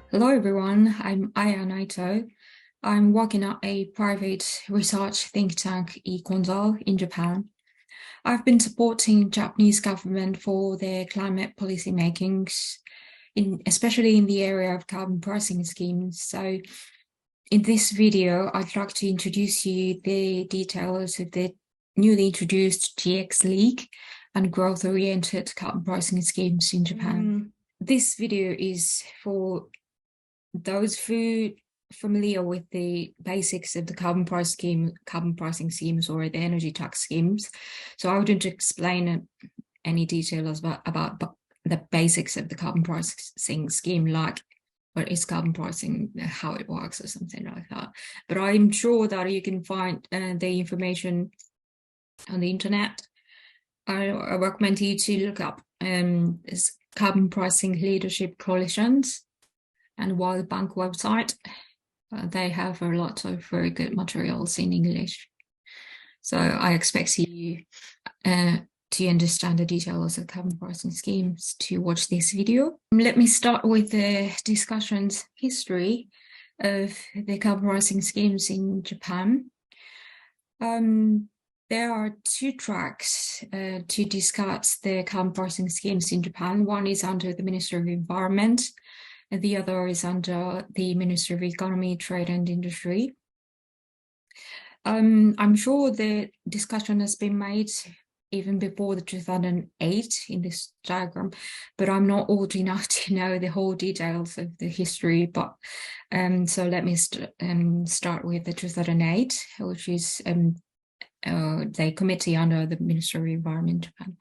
Hello everyone, I'm Aya NAITO. I'm working at a private research think tank E-konzal in Japan. I've been supporting Japanese government for their climate policy makings, especially in the area of carbon pricing schemes. So in this video, I'd like to introduce you the details of the newly introduced GX League and growth-oriented carbon pricing schemes in Japan. This video is for those who familiar with the basics of the carbon pricing schemes or the energy tax schemes. So I wouldn't explain any details about the basics of the carbon pricing scheme, like what is carbon pricing, how it works or something like that. But I'm sure that you can find the information on the internet. I recommend you to look up carbon pricing leadership coalitions and World Bank website. They have a lot of very good materials in English. So I expect you to understand the details of carbon pricing schemes to watch this video. Let me start with the discussion's history of the carbon pricing schemes in Japan. There are two tracks to discuss the carbon pricing schemes in Japan. One is under the Ministry of Environment, and the other is under the Ministry of Economy, Trade and Industry. I'm sure the discussion has been made even before the 2008 in this diagram, but I'm not old enough to know the whole details of the history. But so let me start with the 2008, which is the committee under the Ministry of Environment in Japan.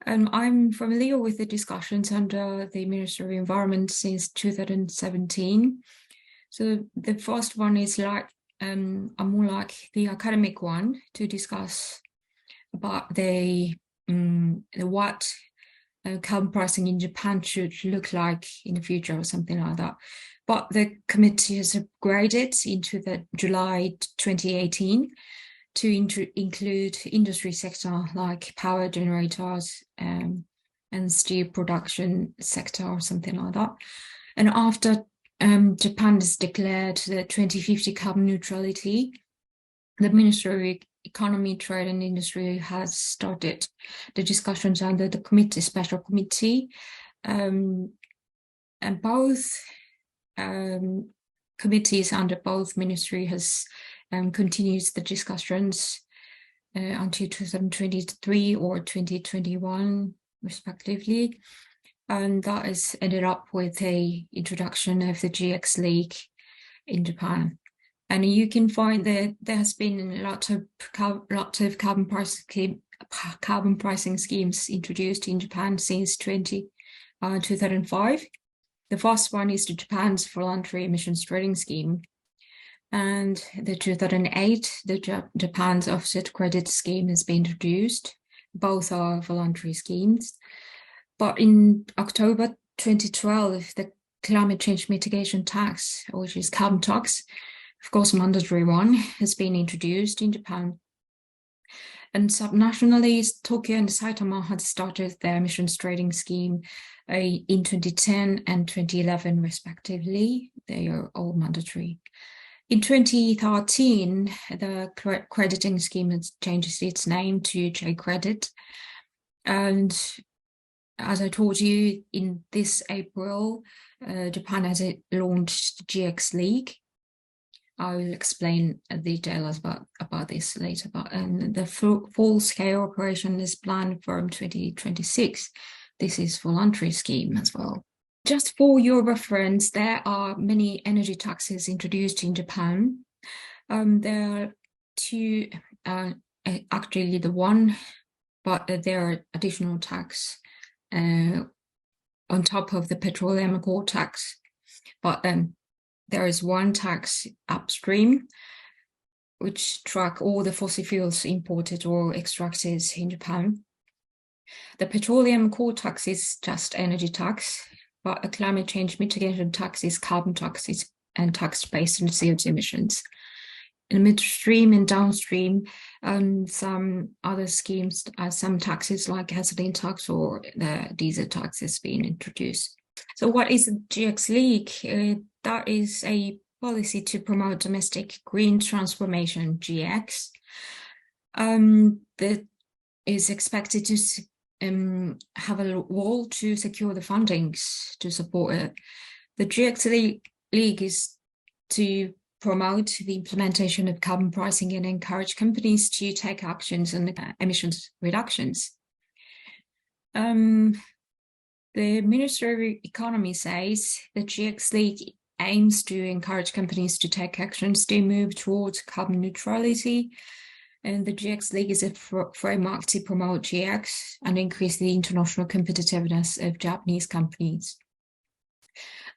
I'm familiar with the discussions under the Ministry of Environment since 2017. So the first one is like more like the academic one to discuss about the what carbon pricing in Japan should look like in the future or something like that. But the committee has upgraded into the July 2018 to include industry sector like power generators and steel production sector or something like that. And after Japan has declared the 2050 carbon neutrality, the Ministry of Economy, Trade and Industry has started the discussions under the special committee. And both committees under both ministry has continues the discussions until 2023 or 2021, respectively. And that has ended up with a introduction of the GX League in Japan. And you can find that there has been a lot of carbon pricing schemes introduced in Japan since 2005. The first one is the Japan's voluntary emissions trading scheme. And the 2008, the Japan's offset credit scheme has been introduced. Both are voluntary schemes. But in October 2012, the climate change mitigation tax, which is carbon tax, of course, a mandatory one, has been introduced in Japan. And subnationally, Tokyo and Saitama had started their emissions trading scheme in 2010 and 2011, respectively. They are all mandatory. In 2013, the crediting scheme has changed its name to J-Credit. And as I told you, in this April, Japan has launched the GX League. I will explain details about this later. But the full-scale operation is planned from 2026. This is voluntary scheme as well. Just for your reference, there are many energy taxes introduced in Japan. There are two, actually the one, but there are additional tax on top of the petroleum coal tax. But there is one tax upstream, which track all the fossil fuels imported or extracted in Japan. The petroleum coal tax is just energy tax, but a climate change mitigation tax is carbon taxes and tax based on CO2 emissions. In midstream and downstream, some other schemes, some taxes like gasoline tax or the diesel tax has been introduced. So what is the GX League? That is a policy to promote domestic green transformation, GX. That is expected to have a role to secure the fundings to support it. The GX League is to promote the implementation of carbon pricing and encourage companies to take actions on emissions reductions. The Ministry of Economy says the GX League aims to encourage companies to take actions to move towards carbon neutrality. And the GX League is a framework to promote GX and increase the international competitiveness of Japanese companies.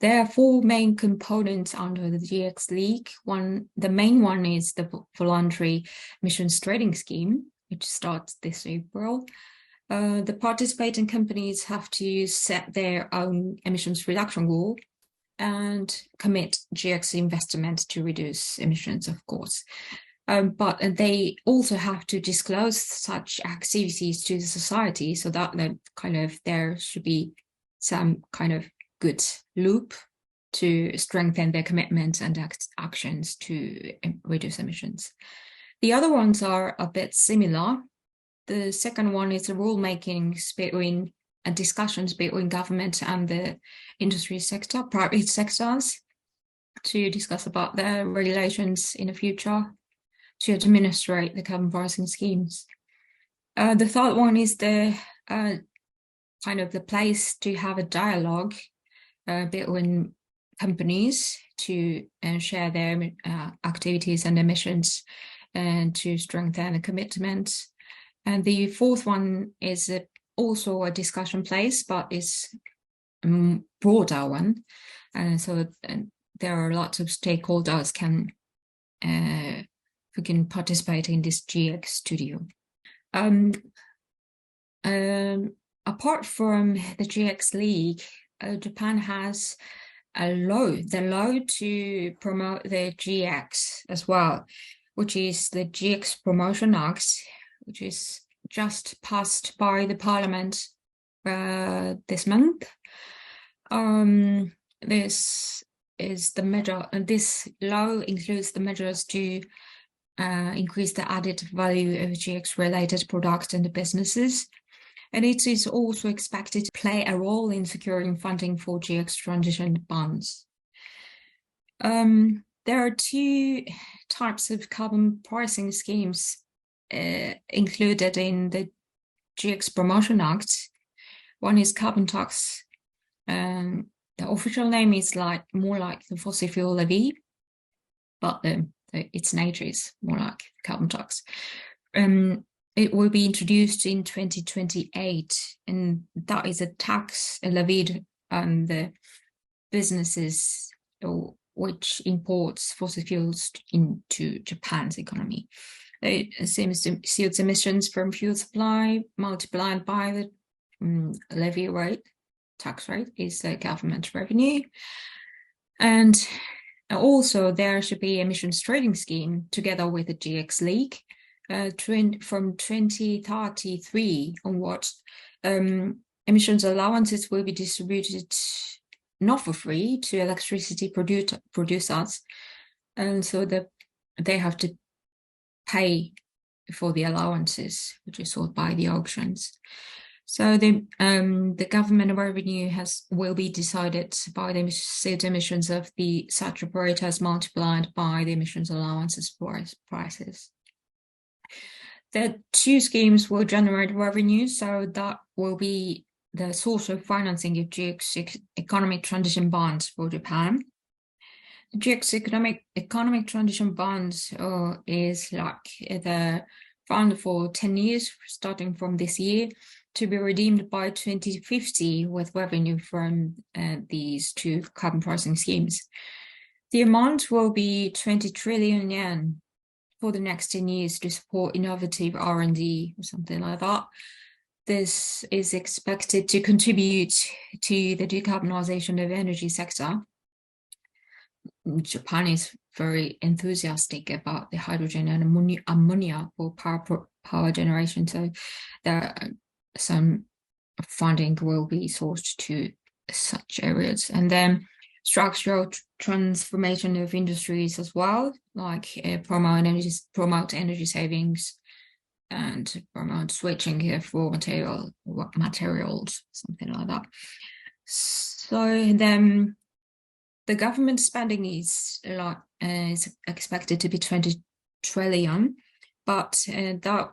There are four main components under the GX League. The main one is the voluntary emissions trading scheme, which starts this April. The participating companies have to set their own emissions reduction goal and commit GX investment to reduce emissions, of course. But they also have to disclose such activities to the society so that there should be some kind of good loop to strengthen their commitment and actions to reduce emissions. The other ones are a bit similar. The second one is the rulemaking between discussions between government and the industry sector, private sectors, to discuss about their regulations in the future to administrate the carbon pricing schemes. The third one is the the place to have a dialogue between companies to share their activities and emissions and to strengthen the commitment. And the fourth one is also a discussion place, but it's a broader one. So there are lots of stakeholders who can participate in this GX studio. Apart from the GX League, Japan has the law to promote the GX as well, which is the GX Promotion Act, which is just passed by the Parliament this month. This is the measure, and this law includes the measures to increase the added value of GX-related products and businesses. And it is also expected to play a role in securing funding for GX transition bonds. There are two types of carbon pricing schemes included in the GX Promotion Act. One is carbon tax. The official name is more like the fossil fuel levy, but its nature is more like carbon tax. It will be introduced in 2028, and that is a tax levied on the businesses which imports fossil fuels into Japan's economy. CO2 emissions from fuel supply multiplied by the levy rate, tax rate, is the government revenue. And also there should be emissions trading scheme together with the GX League from 2033 onwards. Emissions allowances will be distributed not for free to electricity producers, and so that they have to pay for the allowances which is sold by the auctions. So the government revenue will be decided by the CO2 emissions of the such operators multiplied by the emissions allowances prices. The two schemes will generate revenue, so that will be the source of financing of GX economic transition bonds for Japan. The GX economic transition bonds is like the fund for 10 years, starting from this year, to be redeemed by 2050 with revenue from these two carbon pricing schemes. The amount will be 20 trillion yen for the next 10 years to support innovative R&D or something like that. This is expected to contribute to the decarbonization of the energy sector. Japan is very enthusiastic about the hydrogen and ammonia for power generation, so there some funding will be sourced to such areas. And then structural transformation of industries as well, like promote energy savings and promote switching of raw materials, something like that. So then the government spending is expected to be 20 trillion, but that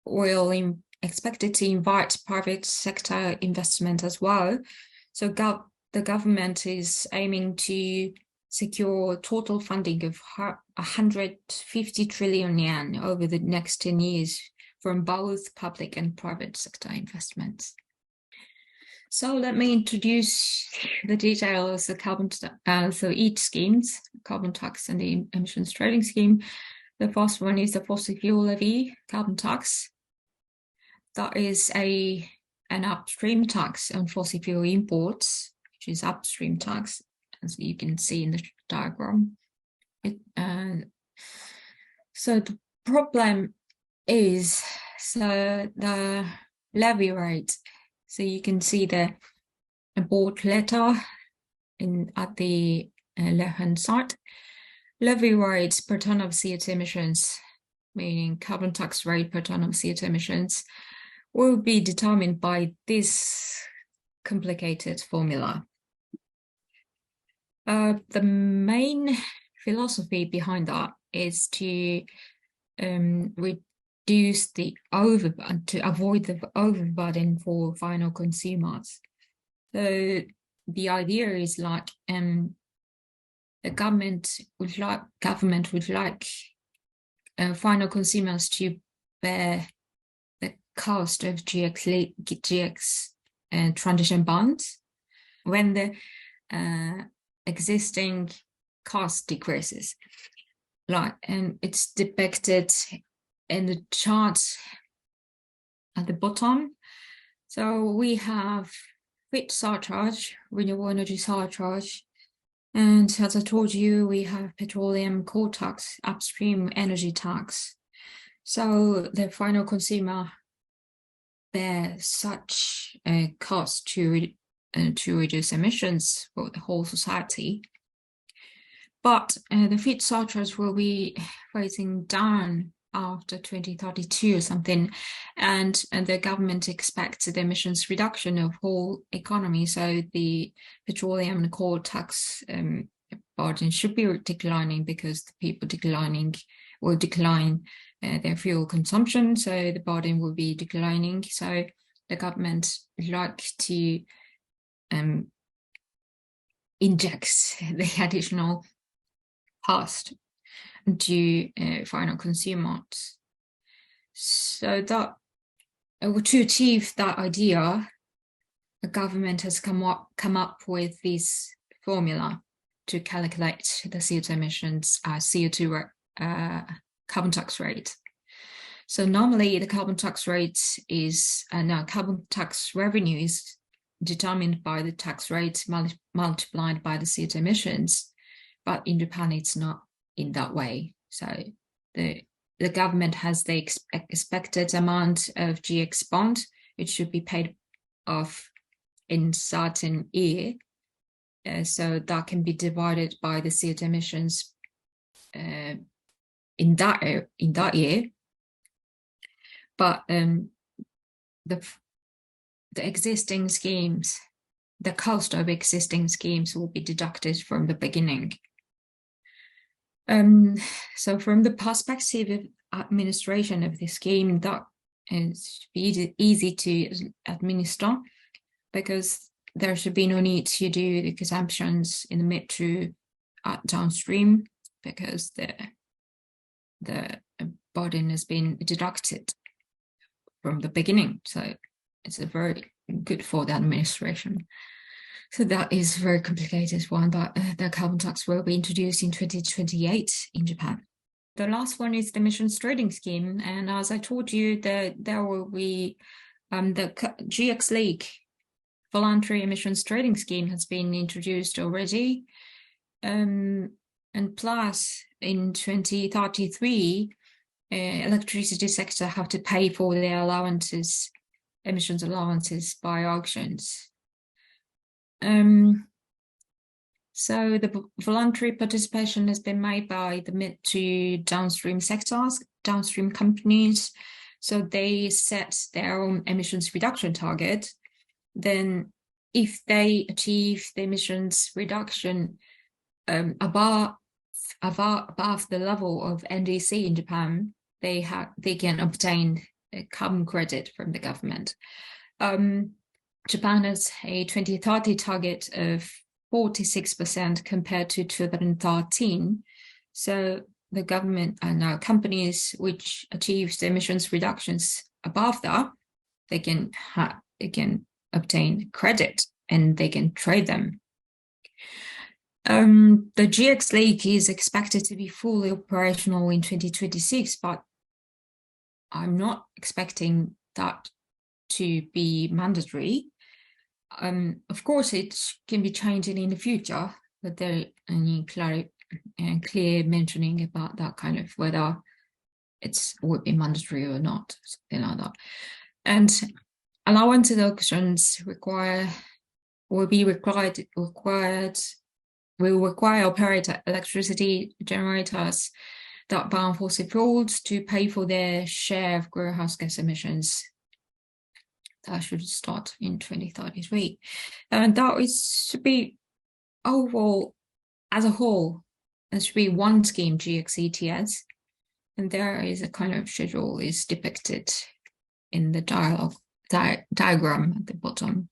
will expected to invite private sector investment as well. So the government is aiming to secure total funding of 150 trillion yen over the next 10 years from both public and private sector investments. So let me introduce the details of each schemes, carbon tax and the emissions trading scheme. The first one is the fossil fuel levy carbon tax. That is an upstream tax on fossil fuel imports, which is upstream tax, as you can see in the diagram. So the problem is the levy rate. So you can see the board letter at the left-hand side. Levy rates per ton of CO2 emissions, meaning carbon tax rate per ton of CO2 emissions, will be determined by this complicated formula. The main philosophy behind that is to reduce the overburden, to avoid the overburden for final consumers. So the idea is like the government would like final consumers to bear the cost of GX transition bonds when the existing cost decreases. And it's depicted in the chart at the bottom. So we have FIT surcharge, renewable energy surcharge, and as I told you, we have petroleum coal tax, upstream energy tax. So the final consumer bears such a cost to reduce emissions for the whole society. But the FIT surcharge will be phasing down after 2032 or something, and the government expects the emissions reduction of whole economy. So the petroleum and coal tax burden should be declining because the people will decline their fuel consumption, so the burden will be declining. So the government would like to inject the additional cost to final consumers. So that to achieve that idea, the government has come up with this formula to calculate the CO2 emissions CO2 carbon tax rate. So normally the carbon tax rate is carbon tax revenue is determined by the tax rate multiplied by the CO2 emissions, but in Japan it's not in that way. So the government has the expected amount of GX bond, which should be paid off in certain year. So that can be divided by the CO2 emissions in that year. But the existing schemes, the cost of existing schemes will be deducted from the beginning. So from the perspective of administration of the scheme, that is easy to administer because there should be no need to do the consumptions in the mid to downstream because the burden has been deducted from the beginning. So it's a very good for the administration. So that is a very complicated one, but the carbon tax will be introduced in 2028 in Japan. The last one is the emissions trading scheme. And as I told you, there will be the GX League voluntary emissions trading scheme has been introduced already. And plus in 2033, electricity sector have to pay for their allowances, emissions allowances by auctions. So the voluntary participation has been made by the mid to downstream sectors, downstream companies. So they set their own emissions reduction target. Then if they achieve the emissions reduction above the level of NDC in Japan, they can obtain a carbon credit from the government. Japan has a 2030 target of 46% compared to 2013. So the government and now companies which achieve the emissions reductions above that, they can obtain credit and they can trade them. The GX Lake is expected to be fully operational in 2026, but I'm not expecting that to be mandatory. Of course, it can be changing in the future, but there any clear mentioning about that kind of whether it would be mandatory or not, something like that. And allowance auctions will require operator electricity generators that burn fossil fuels to pay for their share of greenhouse gas emissions. That should start in 2033. And that should be overall, as a whole, there should be one scheme, GXETS. And there is a kind of schedule is depicted in the diagram at the bottom.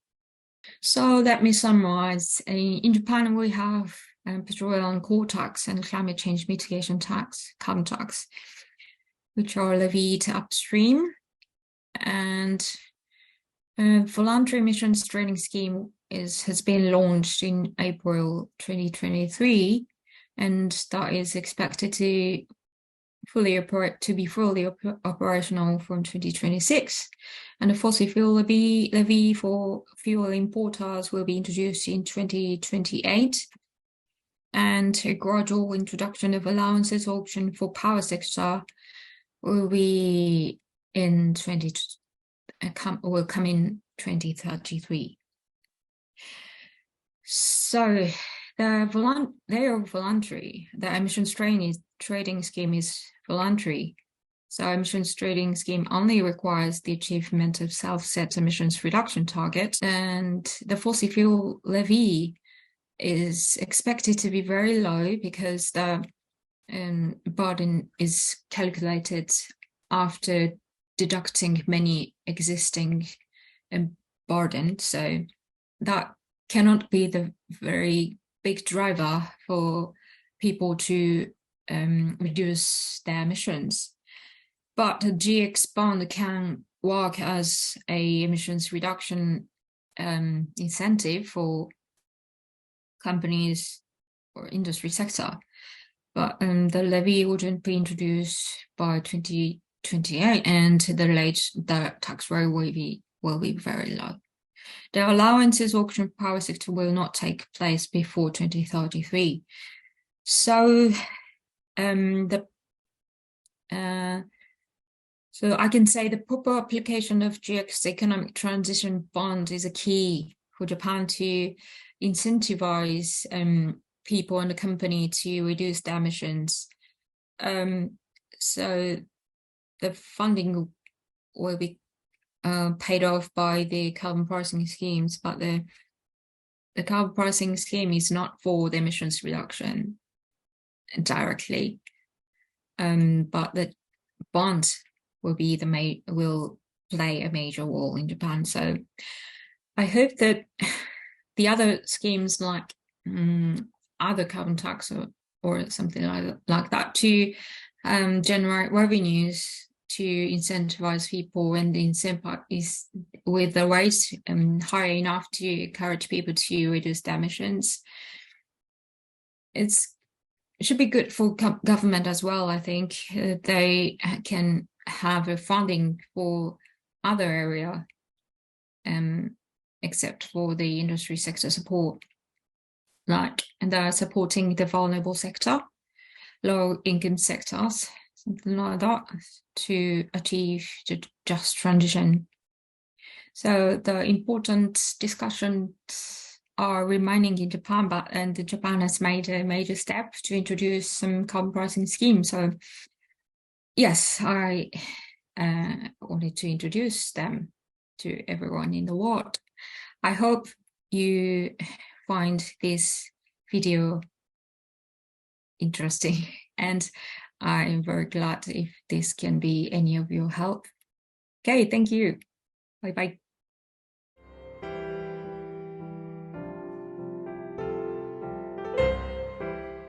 So let me summarize. In Japan, we have petroleum coal tax and climate change mitigation tax, carbon tax, which are levied upstream. And voluntary emissions trading scheme has been launched in April 2023, and that is expected to be fully operational from 2026. And the fossil fuel levy for fuel importers will be introduced in 2028. And a gradual introduction of allowances auction for power sector will be in will come in 2033. So they are voluntary. The emissions trading scheme is voluntary. So emissions trading scheme only requires the achievement of self-set emissions reduction target, and the fossil fuel levy is expected to be very low because the burden is calculated after deducting many existing burden. So that cannot be the very big driver for people to reduce their emissions. But the GX bond can work as a emissions reduction incentive for companies or industry sector. But the levy wouldn't be introduced by 2028, and the tax rate will be very low. The allowances auction power sector will not take place before 2033. So so I can say the proper application of GX economic transition bond is a key for Japan to incentivize people and the company to reduce their emissions. So the funding will be paid off by the carbon pricing schemes, but the carbon pricing scheme is not for the emissions reduction directly, but the bond will play a major role in Japan. So I hope that the other schemes like other carbon tax or something like that to generate revenues to incentivize people, and the incentive is with the rates high enough to encourage people to reduce their emissions. It should be good for government as well. I think they can have a funding for other area except for the industry sector support, and they're supporting the vulnerable sector, low income sectors, something like that, to achieve the just transition. So the important discussions are remaining in Japan, and Japan has made a major step to introduce some carbon pricing scheme. So yes, I wanted to introduce them to everyone in the world. I hope you find this video interesting, and I'm very glad if this can be any of your help. Okay, thank you. Bye-bye.